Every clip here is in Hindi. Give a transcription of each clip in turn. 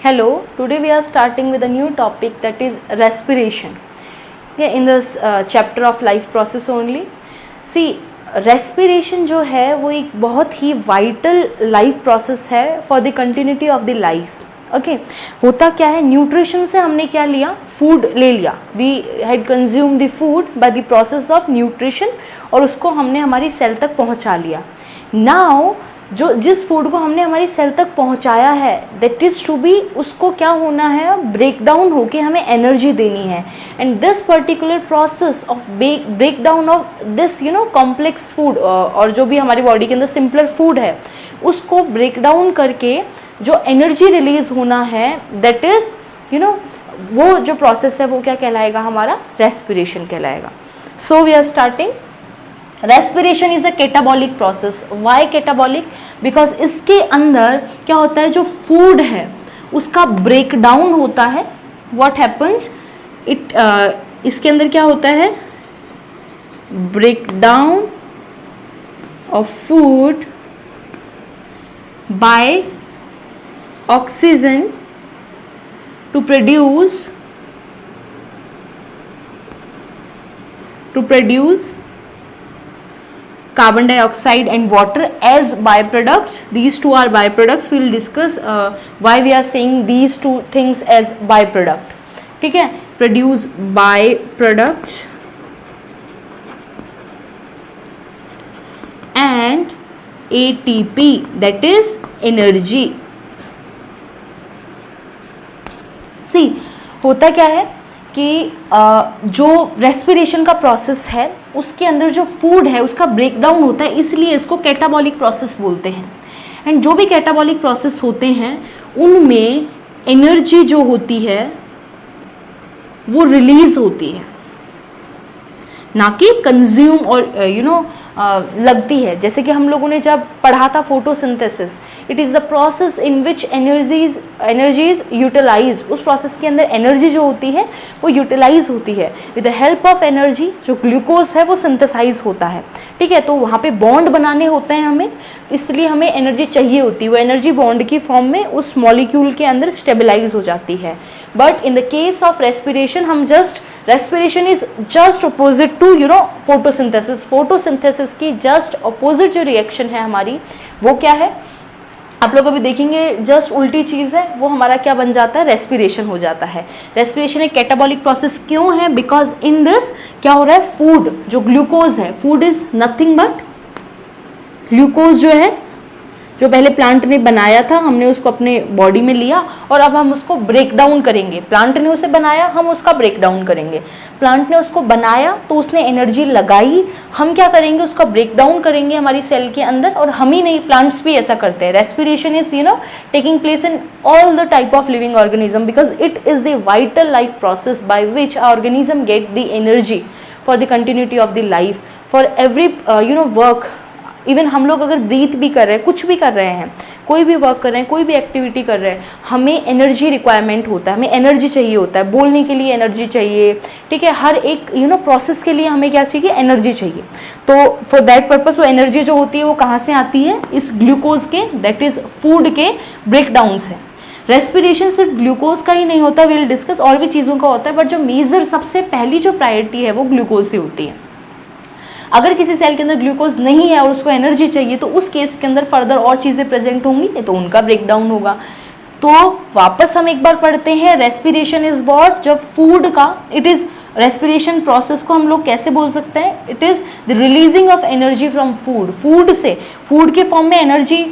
Hello, today we are starting with a new topic, that is respiration. Okay, in this chapter of life process only. See, respiration जो है वो एक बहुत ही vital life process है for the continuity of the life. Okay होता क्या है, न्यूट्रिशन से हमने क्या लिया, फूड ले लिया, we had consume the food by the process of nutrition और उसको हमने हमारी सेल तक पहुंचा लिया. नाउ जो जिस फूड को हमने हमारी सेल तक पहुंचाया है, दैट इज़ टू बी, उसको क्या होना है, ब्रेक डाउन होके हमें एनर्जी देनी है. And this particular process of break down of this complex food और जो भी हमारी बॉडी के अंदर सिंपलर फूड है, उसको ब्रेक डाउन करके जो एनर्जी रिलीज होना है, दैट इज वो जो प्रोसेस है वो क्या कहलाएगा, हमारा रेस्पिरेशन कहलाएगा. So we are starting. Respiration is a catabolic process. Why catabolic? Because इसके अंदर क्या होता है, जो फूड है उसका ब्रेक डाउन होता है. व्हाट हैपन्स इट, इसके अंदर क्या होता है, break down of food by oxygen to produce carbon dioxide and water as byproducts. These two are byproducts. We will discuss why we are saying these two things as byproduct. ठीक है, produce byproduct and ATP, that is energy. सी होता क्या है कि जो रेस्पिरेशन का प्रोसेस है उसके अंदर जो फूड है उसका ब्रेक डाउन होता है, इसलिए इसको कैटाबॉलिक प्रोसेस बोलते हैं. एंड जो भी कैटाबॉलिक प्रोसेस होते हैं उनमें एनर्जी जो होती है वो रिलीज होती है, ना कि कंज्यूम और लगती है. जैसे कि हम लोगों ने जब पढ़ा था photosynthesis, it is the process in which energy is utilised. उस प्रोसेस के अंदर एनर्जी जो होती है वो यूटिलाइज होती है. With the help of energy जो ग्लूकोज है वो सिंथेसाइज होता है. ठीक है, तो वहाँ पे बॉन्ड बनाने होते हैं हमें, इसलिए हमें एनर्जी चाहिए होती है. वो एनर्जी बॉन्ड की फॉर्म में उस मॉलिक्यूल के अंदर स्टेबलाइज हो जाती है. But in the case of respiration हम respiration is just opposite to photosynthesis. Photosynthesis की जस्ट अपोजिट जो रिएक्शन है हमारी, वो क्या है, आप लोग अभी देखेंगे, जस्ट उल्टी चीज़ है, वो हमारा क्या बन जाता है, रेस्पिरेशन हो जाता है. रेस्पिरेशन एक कैटाबॉलिक प्रोसेस क्यों है? बिकॉज इन दिस क्या हो रहा है, फूड जो ग्लूकोज है, food is nothing but glucose जो है, जो पहले प्लांट ने बनाया था, हमने उसको अपने बॉडी में लिया और अब हम उसको ब्रेक डाउन करेंगे. प्लांट ने उसे बनाया, हम उसका ब्रेक डाउन करेंगे. प्लांट ने उसको बनाया तो उसने एनर्जी लगाई, हम क्या करेंगे, उसका ब्रेक डाउन करेंगे हमारी सेल के अंदर. और हम ही नहीं, प्लांट्स भी ऐसा करते हैं. Respiration is taking place in all the type of living organism because it is the vital life process by which our organism get the energy for the continuity of the life, for every work. Even हम लोग अगर ब्रीथ भी कर रहे हैं, कुछ भी कर रहे हैं, कोई भी वर्क कर रहे हैं, कोई भी एक्टिविटी कर रहे हैं, हमें एनर्जी रिक्वायरमेंट होता है, हमें एनर्जी चाहिए होता है. बोलने के लिए एनर्जी चाहिए. ठीक है, हर एक प्रोसेस के लिए हमें क्या चाहिए, एनर्जी चाहिए. तो फॉर दैट पर्पस वो एनर्जी जो होती है वो कहाँ से आती है, इस ग्लूकोज के, दैट इज फूड के ब्रेक डाउन से. रेस्पिरेशन सिर्फ ग्लूकोज का ही नहीं होता, विल डिस्कस और भी चीज़ों का होता है, बट जो मेजर सबसे पहली जो प्रायोरिटी है वो ग्लूकोज से होती है. अगर किसी सेल के अंदर ग्लूकोज नहीं है और उसको एनर्जी चाहिए तो उस केस के अंदर फर्दर और चीज़ें प्रेजेंट होंगी तो उनका ब्रेक डाउन होगा. तो वापस हम एक बार पढ़ते हैं, रेस्पिरेशन इज व्हाट, जब फूड का, इट इज रेस्पिरेशन प्रोसेस को हम लोग कैसे बोल सकते हैं, it is the releasing of energy from food. Food से, फूड के फॉर्म में एनर्जी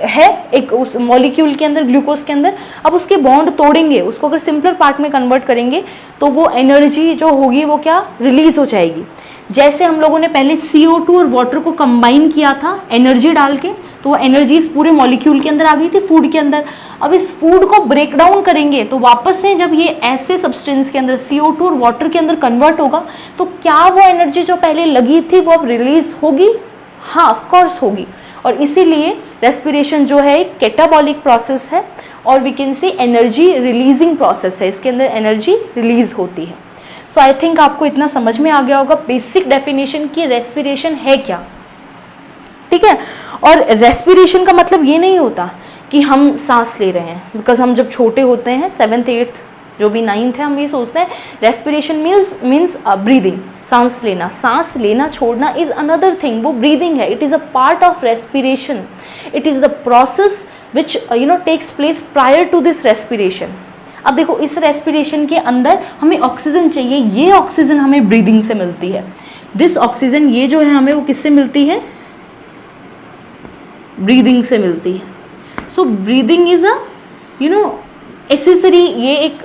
है एक उस मॉलिक्यूल के अंदर, ग्लूकोज के अंदर. अब उसके बॉन्ड तोड़ेंगे, उसको अगर सिंपलर पार्ट में कन्वर्ट करेंगे तो वो एनर्जी जो होगी वो क्या, रिलीज हो जाएगी. जैसे हम लोगों ने पहले CO2 और वाटर को कंबाइन किया था एनर्जी डाल के, तो वो एनर्जी इस पूरे मॉलिक्यूल के अंदर आ गई थी, फूड के अंदर. अब इस फूड को ब्रेक डाउन करेंगे तो वापस से जब ये ऐसे सब्सटेंस के अंदर CO2 और वाटर के अंदर कन्वर्ट होगा तो क्या वो एनर्जी जो पहले लगी थी वो अब रिलीज होगी? हाँ, ऑफ कोर्स होगी. और इसीलिए रेस्पिरेशन जो है एक कैटाबॉलिक प्रोसेस है और we can say energy releasing process है. इसके अंदर एनर्जी रिलीज होती है. सो आई थिंक आपको इतना समझ में आ गया होगा बेसिक डेफिनेशन की रेस्पिरेशन है क्या. ठीक है, और रेस्पिरेशन का मतलब ये नहीं होता कि हम सांस ले रहे हैं, बिकॉज हम जब छोटे होते हैं 7th 8th जो भी 9th है, हम ये सोचते हैं रेस्पिरेशन मीन्स ब्रीदिंग, सांस लेना छोड़ना इज अनदर थिंग, वो ब्रीदिंग है, it is a part of respiration, it is the process which takes place prior to this respiration. अब देखो इस रेस्पिरेशन के अंदर हमें ऑक्सीजन चाहिए, ये ऑक्सीजन हमें ब्रीदिंग से मिलती है, दिस ऑक्सीजन ये जो है हमें वो किससे मिलती है, ब्रीदिंग से मिलती है। So breathing is a accessory, ये एक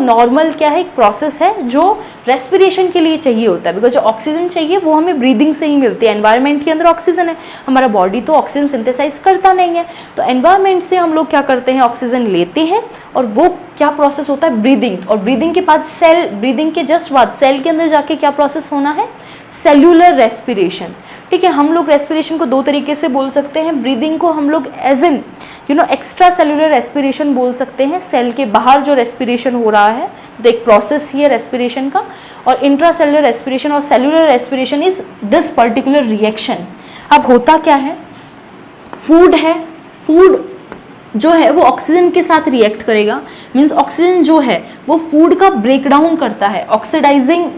नॉर्मल क्या है, एक प्रोसेस है जो रेस्पिरेशन के लिए चाहिए होता है, बिकॉज जो ऑक्सीजन चाहिए वो हमें ब्रीदिंग से ही मिलती है। एनवायरनमेंट के अंदर ऑक्सीजन है, हमारा बॉडी तो ऑक्सीजन सिंथेसाइज करता नहीं है, तो एनवायरनमेंट से हम लोग क्या करते हैं, ऑक्सीजन लेते हैं, और वो क्या प्रोसेस होता है, ब्रीदिंग। और ब्रीदिंग के बाद सेल, ब्रीदिंग के जस्ट बाद सेल के अंदर जाके क्या प्रोसेस होना है, सेल्यूलर रेस्पिरेशन। ठीक है, हम लोग रेस्पिरेशन को दो तरीके से बोल सकते हैं, ब्रीदिंग को हम लोग as in extra cellular respiration बोल सकते हैं, सेल के बाहर जो रेस्पिरेशन हो रहा है तो एक प्रोसेस ही है रेस्पिरेशन का, और इंट्रा सेल्यूलर रेस्पिरेशन और cellular respiration is this particular reaction. अब होता क्या है, फूड है, फूड जो है वो ऑक्सीजन के साथ रिएक्ट करेगा, मीन्स ऑक्सीजन जो है वो फूड का ब्रेक डाउन करता है, ऑक्सीडाइजिंग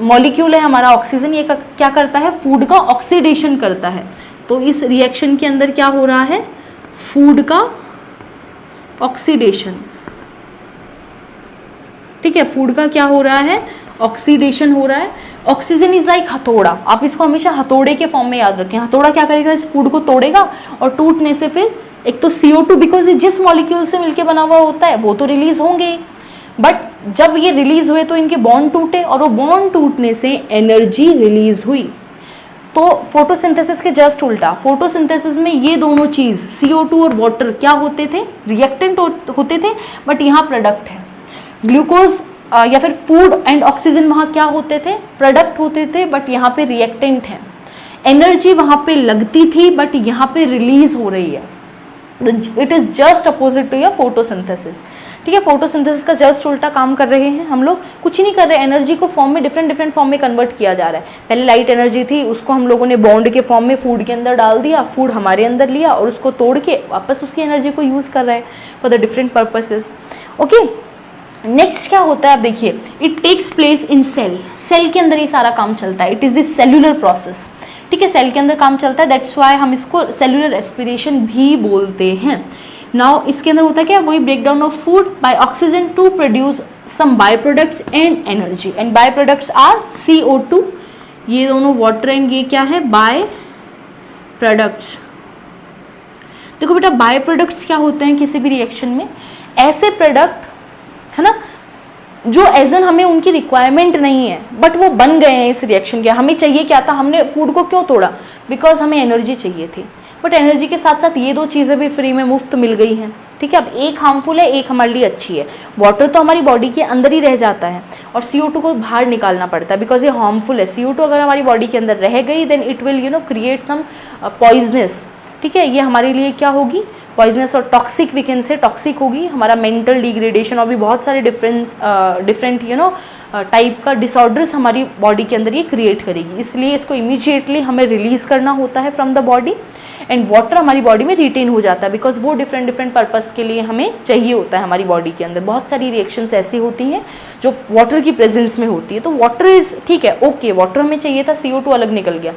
मॉलिक्यूल है हमारा ऑक्सीजन, ये क्या करता है, फूड का ऑक्सीडेशन करता है। तो इस रिएक्शन के अंदर क्या हो रहा है, फूड का ऑक्सीडेशन। ठीक है, फूड का क्या हो रहा है, ऑक्सीडेशन हो रहा है। ऑक्सीजन इज लाइक हथौड़ा, आप इसको हमेशा हथौड़े के फॉर्म में याद रखें। हथौड़ा क्या करेगा, इस फूड को तोड़ेगा और टूटने से फिर एक तो CO2, बिकॉज ये जिस मॉलिक्यूल से मिलके बना हुआ होता है वो तो रिलीज होंगे, बट जब ये रिलीज हुए तो इनके बॉन्ड टूटे, और वो बॉन्ड टूटने से एनर्जी रिलीज हुई। तो फोटोसिंथेसिस के जस्ट उल्टा, फोटोसिंथेसिस में ये दोनों चीज CO2 और वाटर क्या होते थे, रिएक्टेंट होते थे, बट यहाँ प्रोडक्ट है। ग्लूकोज या फिर फूड एंड ऑक्सीजन वहाँ क्या होते थे, प्रोडक्ट होते थे, बट यहाँ पे रिएक्टेंट है। एनर्जी वहाँ पे लगती थी बट यहाँ पे रिलीज हो रही है। It is just opposite to your photosynthesis. ठीक है, फोटोसिंथेसिस का जस्ट उल्टा काम कर रहे हैं हम लोग, कुछ नहीं कर रहे, एनर्जी को फॉर्म में डिफरेंट फॉर्म में कन्वर्ट किया जा रहा है। पहले लाइट एनर्जी थी, उसको हम लोगों ने बॉन्ड के फॉर्म में फूड के अंदर डाल दिया, फूड हमारे अंदर लिया और उसको तोड़ के वापस उसी एनर्जी को यूज कर रहे हैं for the different purposes. Okay, next क्या होता है, आप देखिए, it takes place in cell, cell के अंदर ये सारा काम चलता है, it is this cellular process. ठीक है, सेल के अंदर काम चलता है, दैट्स वाई हम इसको सेल्यूलर रेस्पिरेशन भी बोलते हैं। नाउ इसके अंदर होता है क्या, वही break down of food by oxygen to produce some by products and energy, and by products are CO2, ये दोनों वाटर एंड ये क्या है, बाय प्रोडक्ट्स। देखो बेटा, बाय प्रोडक्ट्स क्या होते हैं किसी भी रिएक्शन में, ऐसे प्रोडक्ट है ना जो एज एन हमें उनकी रिक्वायरमेंट नहीं है बट वो बन गए हैं इस रिएक्शन के। हमें चाहिए क्या था, हमने फूड को क्यों तोड़ा, बिकॉज हमें एनर्जी चाहिए थी, बट एनर्जी के साथ साथ ये दो चीज़ें भी फ्री में मुफ्त मिल गई हैं। ठीक है, अब एक हार्मफुल है, एक हमारे लिए अच्छी है। वाटर तो हमारी बॉडी के अंदर ही रह जाता है और CO2 को बाहर निकालना पड़ता है, बिकॉज ये हार्मफुल है। CO2 अगर हमारी बॉडी के अंदर रह गई then it will create some poisonous. ठीक है, ये हमारे लिए क्या होगी, पॉइजनस और toxic, we can say toxic होगी, हमारा मेंटल डिग्रेडेशन और भी बहुत सारे डिफरेंट टाइप का डिसऑर्डर्स हमारी बॉडी के अंदर ये क्रिएट करेगी। इसलिए इसको इमीडिएटली हमें रिलीज करना होता है from the body, and water हमारी बॉडी में रिटेन हो जाता है, बिकॉज वो डिफरेंट पर्पस के लिए हमें चाहिए होता है हमारी बॉडी के अंदर। बहुत सारी रिएक्शंस ऐसी होती हैं जो वाटर की प्रेजेंस में होती है, तो वाटर इज ठीक है, ओके, वाटर हमें चाहिए था, CO2 अलग निकल गया,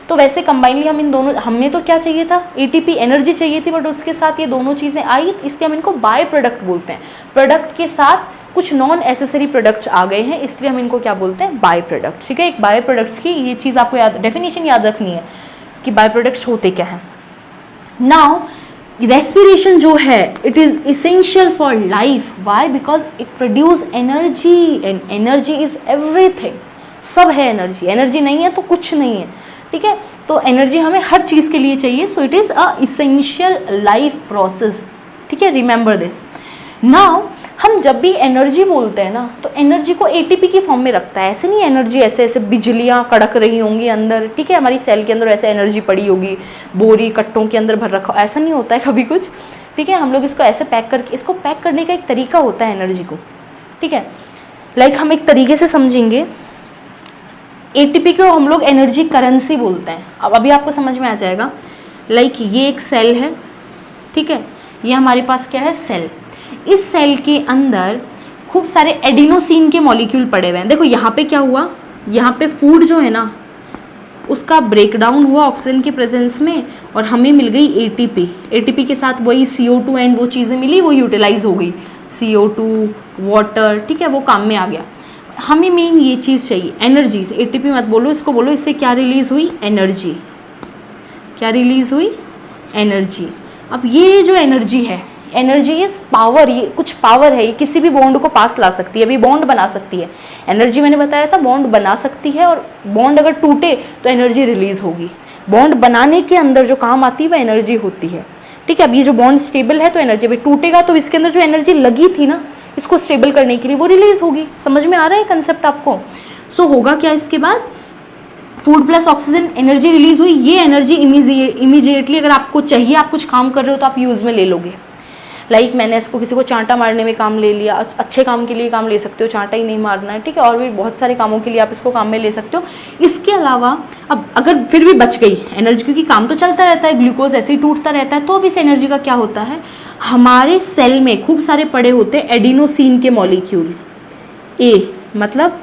तो वैसे कंबाइनली हम इन दोनों, हमें तो क्या चाहिए था, ATP एनर्जी चाहिए थी, बट उसके साथ ये दोनों चीज़ें आई, इसलिए हम इनको बाय प्रोडक्ट बोलते हैं। प्रोडक्ट के साथ कुछ नॉन एसेसरी प्रोडक्ट्स आ गए हैं, इसलिए हम इनको क्या बोलते हैं, बाय प्रोडक्ट्स। ठीक है, एक बाय प्रोडक्ट्स की ये चीज़ आपको डेफिनेशन याद रखनी है कि बाय प्रोडक्ट्स होते क्या हैं। नाउ रेस्पिरेशन जो है it is essential for life, why, because it produce energy, and energy is everything, सब है एनर्जी, एनर्जी नहीं है तो कुछ नहीं है। ठीक है, तो एनर्जी हमें हर चीज़ के लिए चाहिए, so it is a essential life process. ठीक है, रिमेंबर दिस। नाउ हम जब भी एनर्जी बोलते हैं ना, तो एनर्जी को ATP की फॉर्म में रखता है, ऐसे नहीं एनर्जी ऐसे ऐसे बिजलियाँ कड़क रही होंगी अंदर। ठीक है, हमारी सेल के अंदर ऐसे एनर्जी पड़ी होगी, बोरी कट्टों के अंदर भर रखा, ऐसा नहीं होता है कभी कुछ। ठीक है, हम लोग इसको ऐसे पैक करके, इसको पैक करने का एक तरीका होता है एनर्जी को। ठीक है, लाइक हम एक तरीके से समझेंगे, ATP को हम लोग एनर्जी करेंसी बोलते हैं। अब अभी आपको समझ में आ जाएगा। लाइक ये एक सेल है, ठीक है, ये हमारे पास क्या है, सेल। इस सेल के अंदर खूब सारे एडिनोसिन के मॉलिक्यूल पड़े हुए हैं। देखो यहाँ पे क्या हुआ, यहाँ पे फूड जो है ना उसका ब्रेकडाउन हुआ ऑक्सीजन की प्रेजेंस में और हमें मिल गई एटीपी। एटीपी के साथ वही CO2 एंड वो चीज़ें मिली, वो यूटिलाइज हो गई, CO2 वाटर, ठीक है, वो काम में आ गया। हमें मेन ये चीज़ चाहिए, एनर्जी। एटीपी मत बोलो, इसको बोलो इससे क्या रिलीज हुई, एनर्जी। क्या रिलीज हुई, एनर्जी। अब ये जो एनर्जी है, एनर्जी इज पावर, ये कुछ पावर है, ये किसी भी बॉन्ड को पास ला सकती है, अभी बॉन्ड बना सकती है। एनर्जी मैंने बताया था बॉन्ड बना सकती है, और बॉन्ड अगर टूटे तो एनर्जी रिलीज होगी। बॉन्ड बनाने के अंदर जो काम आती है वो एनर्जी होती है, ठीक है। अब ये जो बॉन्ड स्टेबल है तो एनर्जी, अभी टूटेगा तो इसके अंदर जो एनर्जी लगी थी ना इसको स्टेबल करने के लिए, वो रिलीज होगी। समझ में आ रहा है कंसेप्ट आपको? सो होगा क्या इसके बाद, food plus oxygen, energy release हुई। ये एनर्जी इमीडिएटली अगर आपको चाहिए, आप कुछ काम कर रहे हो तो आप यूज में ले लोगे। लाइक मैंने इसको किसी को चांटा मारने में काम ले लिया, अच्छे काम के लिए काम ले सकते हो, चांटा ही नहीं मारना है, ठीक है। और भी बहुत सारे कामों के लिए आप इसको काम में ले सकते हो। इसके अलावा अब अगर फिर भी बच गई एनर्जी, क्योंकि काम तो चलता रहता है, ग्लूकोज ऐसे ही टूटता रहता है, तो अब इस एनर्जी का क्या होता है, हमारे सेल में खूब सारे पड़े होते हैं एडिनोसिन के मॉलिक्यूल। ए मतलब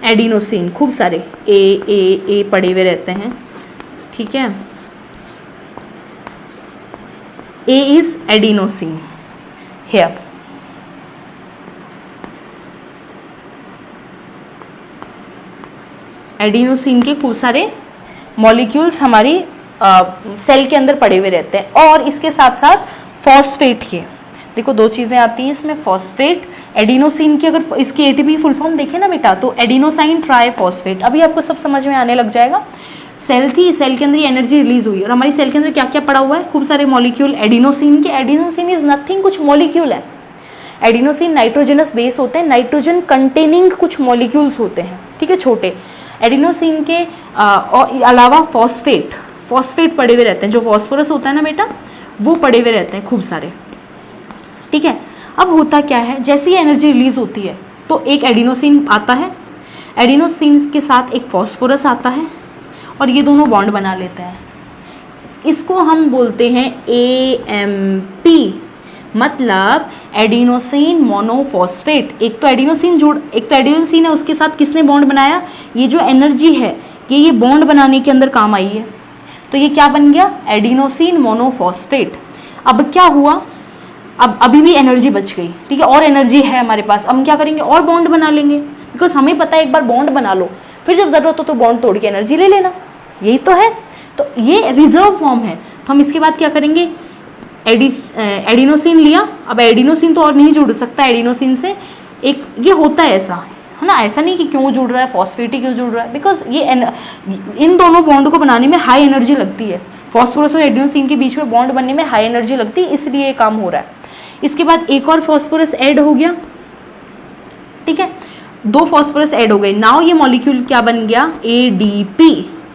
एडिनोसिन, खूब सारे ए पड़े हुए रहते हैं, ठीक है। A is adenosine here. Adenosine के खूब सारे मॉलिक्यूल्स हमारी सेल के अंदर पड़े हुए रहते हैं, और इसके साथ साथ फॉस्फेट के, देखो दो चीज़ें आती हैं इसमें, फॉस्फेट, एडिनोसिन की अगर इसकी एटीपी फुल फॉर्म देखें ना बेटा, तो एडिनोसाइन ट्राइफॉस्फेट। अभी आपको सब समझ में आने लग जाएगा। सेल थी, सेल के अंदर ये एनर्जी रिलीज हुई, और हमारी सेल के अंदर क्या क्या पड़ा हुआ है, खूब सारे मॉलिक्यूल एडिनोसिन के। एडिनोसिन इज नथिंग, कुछ मॉलिक्यूल है। एडिनोसिन नाइट्रोजनस बेस होते हैं, नाइट्रोजन कंटेनिंग कुछ मॉलिक्यूल्स होते हैं, ठीक है, छोटे। एडिनोसिन के अलावा फॉस्फेट पड़े हुए रहते हैं, जो फॉस्फोरस होता है ना बेटा, वो पड़े हुए रहते हैं खूब सारे, ठीक है। अब होता क्या है, जैसे ही एनर्जी रिलीज होती है तो एक एडिनोसिन आता है, एडिनोसिन के साथ एक फॉस्फोरस आता है, और ये दोनों बॉन्ड बना लेते हैं। इसको हम बोलते हैं AMP, मतलब एडिनोसिन मोनोफॉस्फेट। एक तो एडिनोसिन है, उसके साथ किसने बॉन्ड बनाया, ये जो एनर्जी है ये बॉन्ड बनाने के अंदर काम आई है, तो ये क्या बन गया, एडिनोसिन मोनोफॉस्फेट। अब क्या हुआ, अब अभी भी एनर्जी बच गई, ठीक है, और एनर्जी है हमारे पास। अब हम क्या करेंगे, और बॉन्ड बना लेंगे, बिकॉज हमें पता है एक बार बॉन्ड बना लो, फिर जब जरूरत हो तो बॉन्ड तोड़ के एनर्जी ले लेना, यही तो है। तो ये रिजर्व फॉर्म है। तो हम इसके बाद क्या करेंगे, एडिनोसिन लिया, अब एडिनोसिन तो और नहीं जुड़ सकता एडिनोसिन से, एक ये होता है ऐसा, है ना, ऐसा नहीं कि क्यों जुड़ रहा है, फॉस्फेट ही क्यों जुड़ रहा है, बिकॉज ये इन दोनों बॉन्ड को बनाने में हाई एनर्जी लगती है। फॉस्फोरस और एडिनोसिन के बीच में बॉन्ड बनने में हाई एनर्जी लगती है, इसलिए ये काम हो रहा है। इसके बाद एक और फॉस्फोरस ऐड हो गया, ठीक है, 2 फॉस्फोरस ऐड हो गए। नाउ ये मॉलिक्यूल क्या बन गया, ADP,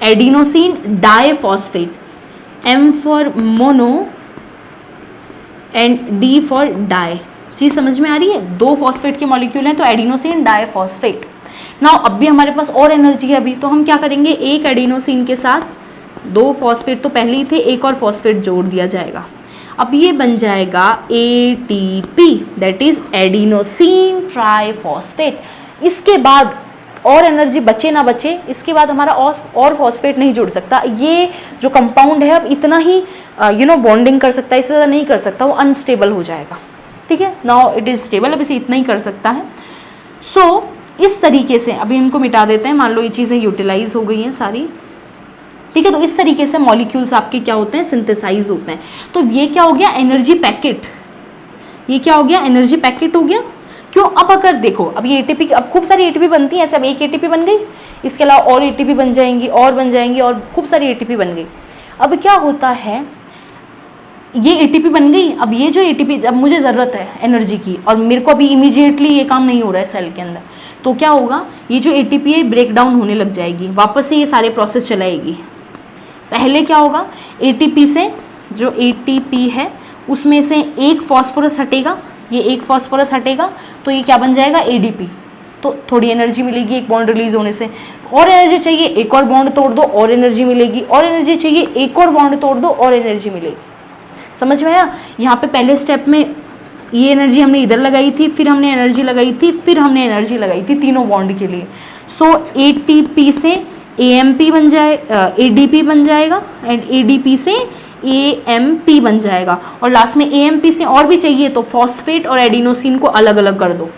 adenosine diphosphate, M for mono and D for di. चीज समझ में आ रही है, 2 फॉस्फेट के मॉलिक्यूल हैं तो एडिनोसिन डाइफॉस्फेट। नाउ अब भी हमारे पास और एनर्जी है अभी, तो हम क्या करेंगे, एक एडिनोसिन के साथ 2 फॉस्फेट तो पहले ही थे, एक और फॉस्फेट जोड़ दिया जाएगा। अब ये बन जाएगा ATP, that is adenosine triphosphate. इसके बाद और एनर्जी बचे ना बचे, इसके बाद हमारा और फॉस्फेट नहीं जुड़ सकता। ये जो कंपाउंड है अब इतना ही बॉन्डिंग कर सकता है, इससे ज़्यादा नहीं कर सकता, वो अनस्टेबल हो जाएगा, ठीक है। नाउ इट इज स्टेबल, अब इसे इतना ही कर सकता है। सो इस तरीके से अभी इनको मिटा देते हैं, मान लो ये चीज़ें यूटिलाइज हो गई हैं सारी, ठीक है। तो इस तरीके से मॉलिक्यूल्स आपके क्या होते हैं, सिंथेसाइज होते हैं। तो ये क्या हो गया, एनर्जी पैकेट, ये क्या हो गया, एनर्जी पैकेट हो गया। क्यों, अब अगर देखो, अब ये एटीपी, अब खूब सारी एटीपी बनती है ऐसे, अब एक एटीपी बन गई, इसके अलावा और एटीपी बन जाएंगी, और बन जाएंगी, और खूब सारी एटीपी बन गई। अब क्या होता है, ये एटीपी बन गई, अब ये जो एटीपी, जब मुझे ज़रूरत है एनर्जी की और मेरे को अभी इमीडिएटली ये काम नहीं हो रहा है सेल के अंदर, तो क्या होगा, ये जो एटीपी है ब्रेक डाउन होने लग जाएगी, वापस से ये सारे प्रोसेस चलाएगी। पहले क्या होगा, एटीपी से जो एटीपी है उसमें से एक फॉस्फोरस हटेगा, ये एक फॉस्फोरस हटेगा, तो ये क्या बन जाएगा, ADP। तो थोड़ी एनर्जी मिलेगी एक बॉन्ड रिलीज होने से, और एनर्जी चाहिए एक और बॉन्ड तोड़ दो और एनर्जी मिलेगी, और एनर्जी चाहिए एक और बॉन्ड तोड़ दो और एनर्जी मिलेगी। समझ में आया? यहाँ पे पहले स्टेप में ये एनर्जी हमने इधर लगाई थी, फिर हमने एनर्जी लगाई थी, फिर हमने एनर्जी लगाई थी तीनों बॉन्ड के लिए। सो ATP से AMP बन जाए, ADP बन जाएगा, एंड ADP से AMP बन जाएगा, और लास्ट में AMP से और भी चाहिए तो फॉस्फेट और एडिनोसिन को अलग अलग कर दो।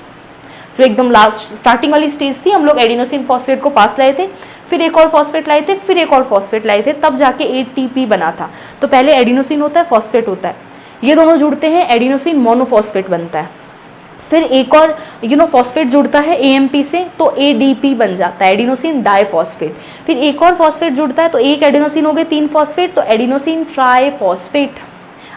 जो एकदम लास्ट स्टार्टिंग वाली स्टेज थी, हम लोग एडिनोसिन फॉस्फेट को पास लाए थे, फिर एक और फॉस्फेट लाए थे, फिर एक और फॉस्फेट लाए थे, तब जाके ATP बना था। तो पहले एडिनोसिन होता है, फॉस्फेट होता है, ये दोनों जुड़ते हैं, एडिनोसिन मोनोफॉस्फेट बनता है। फिर एक और फॉस्फेट जुड़ता है AMP से, तो ADP बन जाता है, एडिनोसिन डाइफॉस्फेट। फिर एक और फॉस्फेट जुड़ता है, तो एक एडिनोसिन हो गए 3 फॉस्फेट, तो adenosine triphosphate.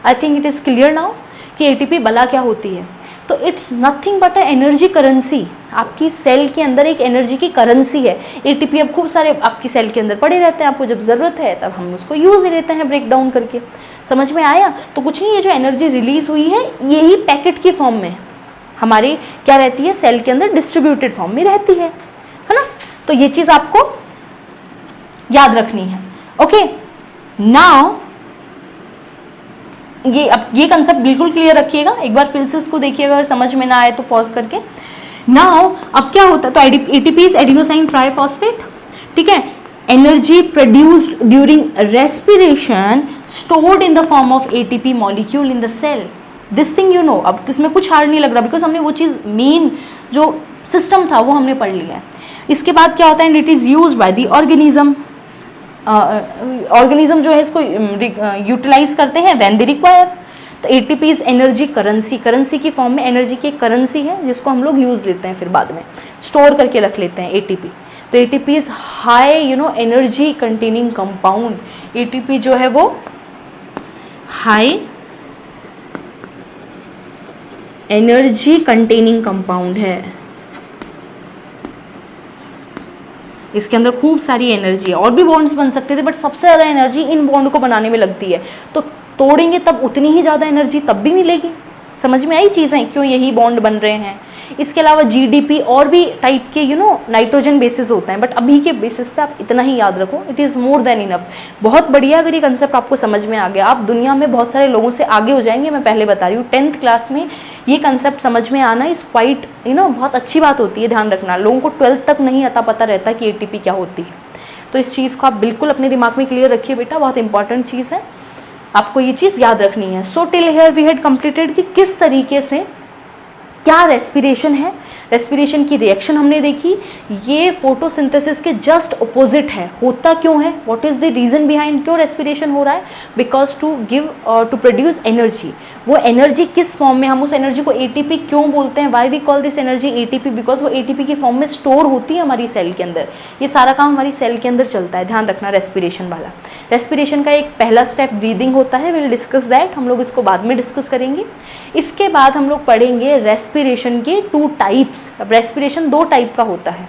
I think it is clear now कि ATP बला क्या होती है। तो it's nothing but a energy currency. आपकी सेल के अंदर एक एनर्जी की करेंसी है। ATP अब खूब सारे आपकी सेल के अंदर पड़े रहते हैं, आपको जब ज़रूरत है तब हम उसको यूज़ लेते हैं ब्रेक डाउन करके। समझ में आया? तो कुछ नहीं, ये जो एनर्जी रिलीज हुई है यही पैकेट की फॉर्म में हमारी क्या रहती है, सेल के अंदर डिस्ट्रीब्यूटेड फॉर्म में रहती है ना? तो ये चीज़ आपको याद रखनी है। ओके, नाउ ये कंसेप्ट बिल्कुल क्लियर रखिएगा। एक बार फिर से इसको देखिएगा, अगर समझ में ना आए तो पॉज करके। नाउ अब क्या होता है, तो ATP इज एडिनोसाइन ट्राइफॉस्फेट, ठीक है। Energy produced during respiration stored in the form of ATP molecule in the cell. This thing you know. अब इसमें कुछ हार्ड नहीं लग रहा, बिकॉज हमने वो चीज़ मेन जो सिस्टम था वो हमने पढ़ लिया है। इसके बाद क्या होता है, and it is used by the organism. Organism जो है इसको यूटिलाइज करते हैं व्हेन दे रिक्वायर। तो ATP is energy currency, currency की फॉर्म में एनर्जी की करेंसी है जिसको हम लोग यूज लेते हैं, फिर बाद में स्टोर करके रख लेते हैं ATP। तो ATP is high energy containing compound. ATP जो है वो हाई एनर्जी कंटेनिंग कंपाउंड है। इसके अंदर खूब सारी एनर्जी है, और भी बॉन्ड्स बन सकते थे, बट सबसे ज़्यादा एनर्जी इन बॉन्ड को बनाने में लगती है। तो तोड़ेंगे तब उतनी ही ज़्यादा एनर्जी तब भी मिलेगी। समझ में आई चीज़ें, क्यों यही बॉन्ड बन रहे हैं। इसके अलावा GDP और भी टाइप के नाइट्रोजन बेसिस होते हैं, बट अभी के बेसिस पे आप इतना ही याद रखो, it is more than enough. बहुत बढ़िया अगर ये कंसेप्ट आपको समझ में आ गया, आप दुनिया में बहुत सारे लोगों से आगे हो जाएंगे। मैं पहले बता रही हूँ, 10th क्लास में ये कंसेप्ट समझ में आना इज़ क्वाइट बहुत अच्छी बात होती है। ध्यान रखना, लोगों को 12th तक नहीं अता पता रहता कि ATP क्या होती है। तो इस चीज़ को आप बिल्कुल अपने दिमाग में क्लियर रखिए बेटा, बहुत इंपॉर्टेंट चीज़ है, आपको ये चीज़ याद रखनी है। So till here we had completed कि किस तरीके से क्या रेस्पिरेशन है, रेस्पिरेशन की रिएक्शन हमने देखी। ये फोटोसिंथेसिस के जस्ट अपोजिट है। होता क्यों है, what is the reason behind, क्यों रेस्पिरेशन हो रहा है, because to give to produce energy. वो एनर्जी किस फॉर्म में, हम उस एनर्जी को ATP क्यों बोलते हैं, why we call this energy ATP, because वो ATP की फॉर्म में स्टोर होती है हमारी सेल के अंदर। ये सारा काम हमारी सेल के अंदर चलता है। ध्यान रखना रेस्पिरेशन वाला। रेस्पिरेशन का एक पहला स्टेप ब्रीदिंग होता है, विल डिस्कस दैट, हम लोग इसको बाद में डिस्कस करेंगे। इसके बाद हम लोग पढ़ेंगे रेस्पिरेशन के 2 टाइप्स। अब रेस्पिरेशन 2 टाइप का होता है,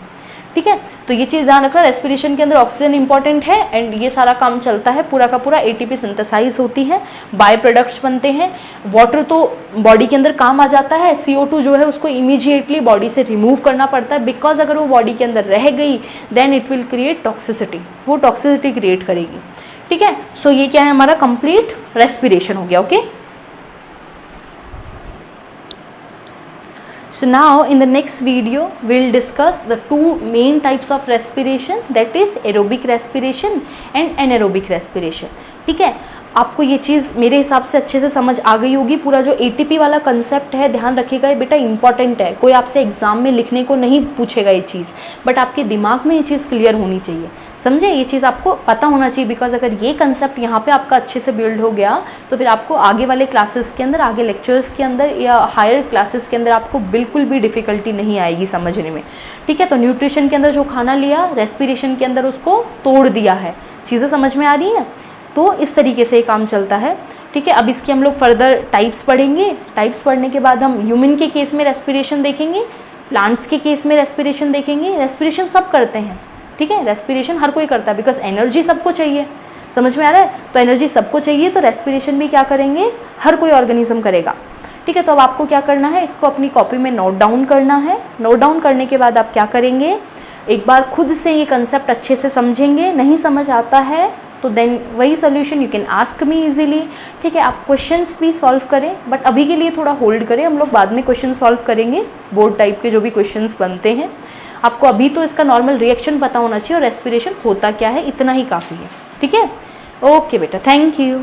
ठीक है। तो ये चीज़ ध्यान रखना, रेस्पिरेशन के अंदर ऑक्सीजन इंपॉर्टेंट है, एंड ये सारा काम चलता है पूरा का पूरा। ATP सिंथेसाइज होती है, बाय प्रोडक्ट्स बनते हैं। वाटर तो बॉडी के अंदर काम आ जाता है, CO2 जो है उसको इमीडिएटली बॉडी से रिमूव करना पड़ता है, बिकॉज अगर वो बॉडी के अंदर रह गई then it will create toxicity, वो टॉक्सिसिटी क्रिएट करेगी, ठीक है। सो ये क्या है, हमारा कंप्लीट रेस्पिरेशन हो गया। Okay, so now in the next video we'll discuss the 2 main types of respiration, that is aerobic respiration and anaerobic respiration, ठीक है। आपको ये चीज़ मेरे हिसाब से अच्छे से समझ आ गई होगी। पूरा जो ATP वाला कंसेप्ट है, ध्यान रखिएगा, ये बेटा इंपॉर्टेंट है। कोई आपसे एग्जाम में लिखने को नहीं पूछेगा ये चीज़, बट आपके दिमाग में ये चीज़ क्लियर होनी चाहिए, समझे। ये चीज़ आपको पता होना चाहिए, बिकॉज अगर ये कंसेप्ट यहाँ पे आपका अच्छे से बिल्ड हो गया तो फिर आपको आगे वाले क्लासेस के अंदर, आगे लेक्चर्स के अंदर या हायर क्लासेस के अंदर आपको बिल्कुल भी डिफ़िकल्टी नहीं आएगी समझने में, ठीक है। तो न्यूट्रिशन के अंदर जो खाना लिया, रेस्पिरेशन के अंदर उसको तोड़ दिया है। चीज़ें समझ में आ रही हैं? तो इस तरीके से काम चलता है, ठीक है। अब इसके हम लोग फर्दर टाइप्स पढ़ेंगे। टाइप्स पढ़ने के बाद हम ह्यूमन के केस में रेस्पिरेशन देखेंगे, प्लांट्स के केस में रेस्पिरेशन देखेंगे। रेस्पिरेशन सब करते हैं, ठीक है, रेस्पिरेशन हर कोई करता है, बिकॉज एनर्जी सबको चाहिए। समझ में आ रहा है? तो एनर्जी सबको चाहिए, तो रेस्पिरेशन भी क्या करेंगे, हर कोई ऑर्गेनिज्म करेगा, ठीक है। तो अब आपको क्या करना है, इसको अपनी कॉपी में नोट डाउन करना है। नोट डाउन करने के बाद आप क्या करेंगे, एक बार खुद से ये कंसेप्ट अच्छे से समझेंगे। नहीं समझ आता है तो देन वही solution you can ask me easily. ठीक है, आप क्वेश्चंस भी सॉल्व करें, बट अभी के लिए थोड़ा होल्ड करें, हम लोग बाद में क्वेश्चन सॉल्व करेंगे, बोर्ड टाइप के जो भी क्वेश्चंस बनते हैं। आपको अभी तो इसका नॉर्मल रिएक्शन पता होना चाहिए और रेस्पिरेशन होता क्या है, इतना ही काफ़ी है। ठीक है, ओके बेटा, थैंक यू।